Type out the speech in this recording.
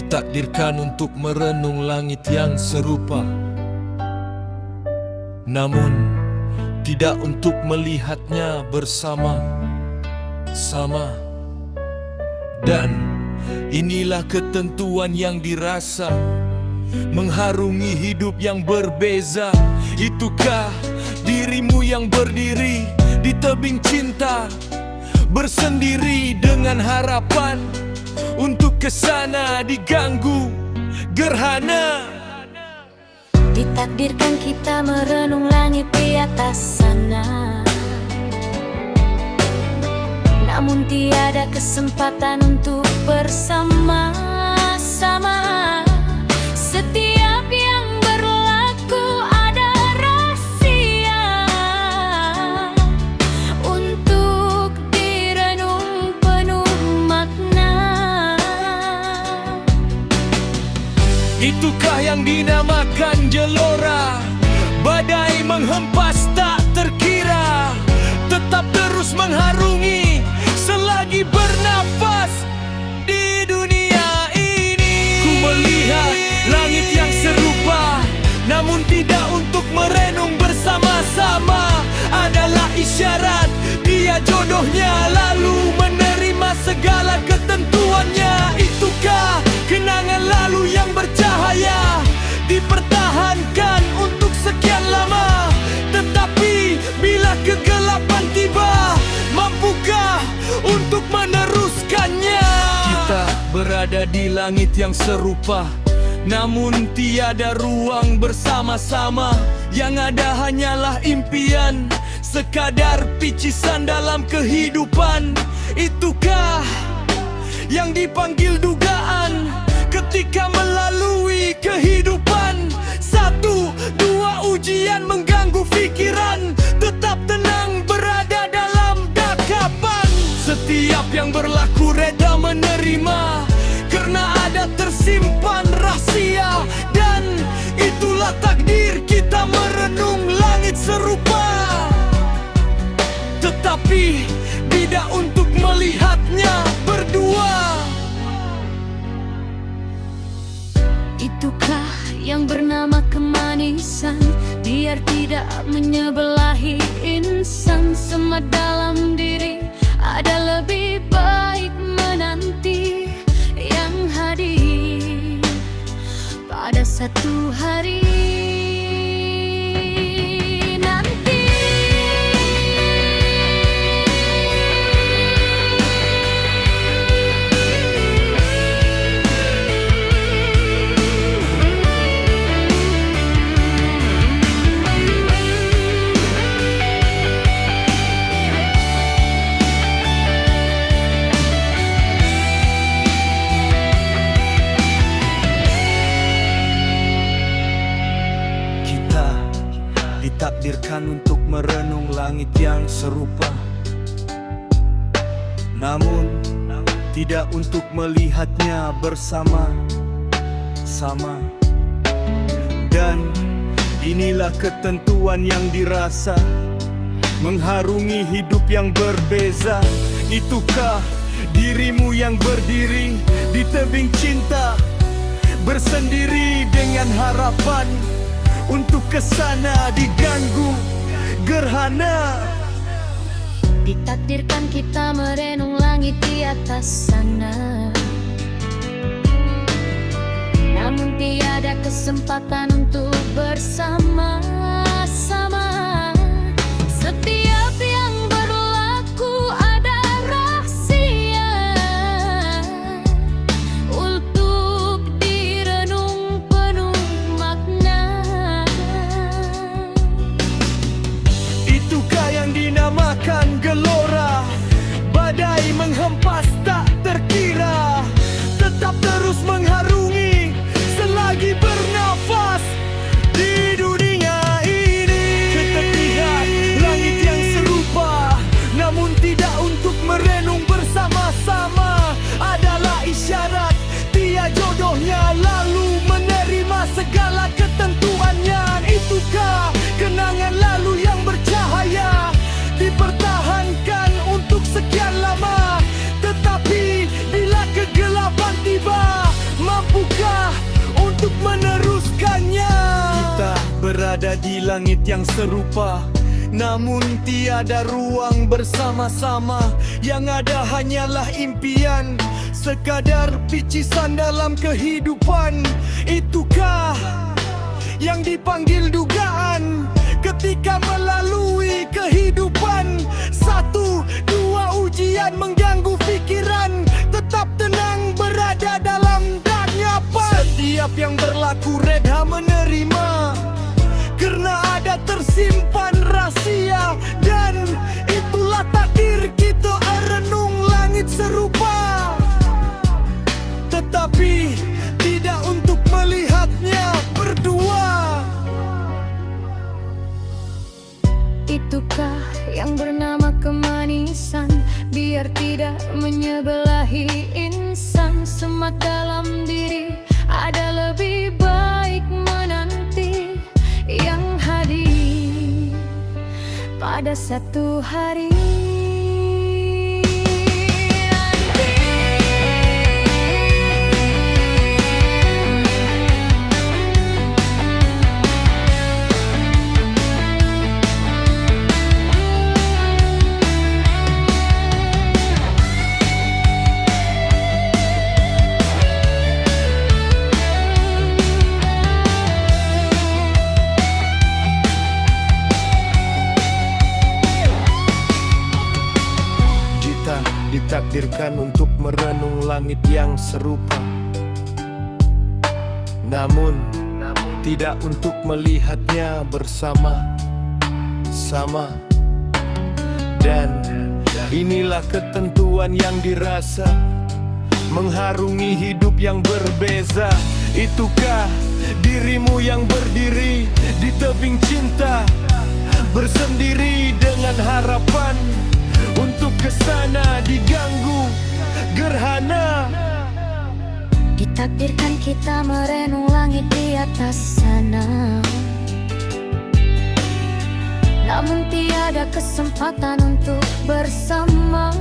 Ditakdirkan untuk merenung langit yang serupa, namun tidak untuk melihatnya bersama-sama. Dan inilah ketentuan yang dirasa mengharungi hidup yang berbeza. Itukah dirimu yang berdiri di tebing cinta, bersendiri dengan harapan untuk kesana diganggu gerhana. Ditakdirkan kita merenung langit di atas sana, namun tiada kesempatan untuk bersama-sama. Setiap yang berlaku ada rahasia untuk direnung penuh makna. Itukah yang dinamakan gelora, badai menghempas tak terkira, tetap terus mengharungi selagi bernafas di dunia ini. Ku melihat langit yang serupa, namun tidak untuk merenung bersama-sama. Adalah isyarat dia jodohnya, lalu menerima segala ketentuannya. Itukah kenangan lalu yang bercahaya, dipertahankan untuk sekian lama. Tetapi bila kegelapan tiba, mampukah untuk meneruskannya? Kita berada di langit yang serupa, namun tiada ruang bersama-sama. Yang ada hanyalah impian, sekadar picisan dalam kehidupan. Itukah yang dipanggil dugaan ketika melalui kehidupan? Satu, dua ujian mengganggu pikiran, tetap tenang berada dalam dakapan. Setiap yang berlaku reda menerima, karena ada tersimpan rahasia. Dan itulah takdir kita merenung langit serupa, tetapi tidak untuk melihatnya berdua. Itukah yang bernama kemanisan, biar tidak menyebelahi insan. Semua dalam diri ada lebih baik menanti yang hadir pada satu hari nanti. Ditakdirkan untuk merenung langit yang serupa, namun tidak untuk melihatnya bersama-sama. Dan inilah ketentuan yang dirasa mengharungi hidup yang berbeza. Itukah dirimu yang berdiri di tebing cinta, bersendiri dengan harapan untuk kesana diganggu gerhana. Ditakdirkan kita merenung langit di atas sana, namun tiada kesempatan untuk bersama-sama. Setiap yang berlaku ada rahasia untuk direnung penuh makna. Itukah yang dinamakan gelora, badai menghempas tak terkira, tetap terus mengharungi selagi bernafas di dunia ini. Kita lihat langit yang serupa, namun tidak untuk merenung bersama-sama. Adalah isyarat dia jodohnya, lalu menerima segala ketentuannya. Itukah kenangan lalu yang bercahaya, dipertahankan untuk sekian lama. Tetapi bila kegelapan tiba, mampu berada di langit yang serupa, namun tiada ruang bersama-sama. Yang ada hanyalah impian, sekadar picisan dalam kehidupan. Itukah yang dipanggil dugaan ketika melalui kehidupan? Satu, dua ujian mengganggu pikiran, tetap tenang berada dalam dan nyaman. Setiap yang berlaku redha menerima, karena ada tersimpan rahasia. Dan itulah takdir kita, renung langit serupa, tetapi tidak untuk melihatnya berdua. Itukah yang bernama kemanisan, biar tidak menyebelahi insan. Semak dalam diri, ada lebih baik menanti yang hadir pada satu hari. Ditakdirkan untuk merenung langit yang serupa, namun tidak untuk melihatnya bersama-sama. Dan inilah ketentuan yang dirasa mengharungi hidup yang berbeza. Itukah dirimu yang berdiri di tebing cinta, bersendiri dengan harapan untuk kesana diganggu gerhana. Ditakdirkan kita merenung langit di atas sana, namun tiada kesempatan untuk bersama.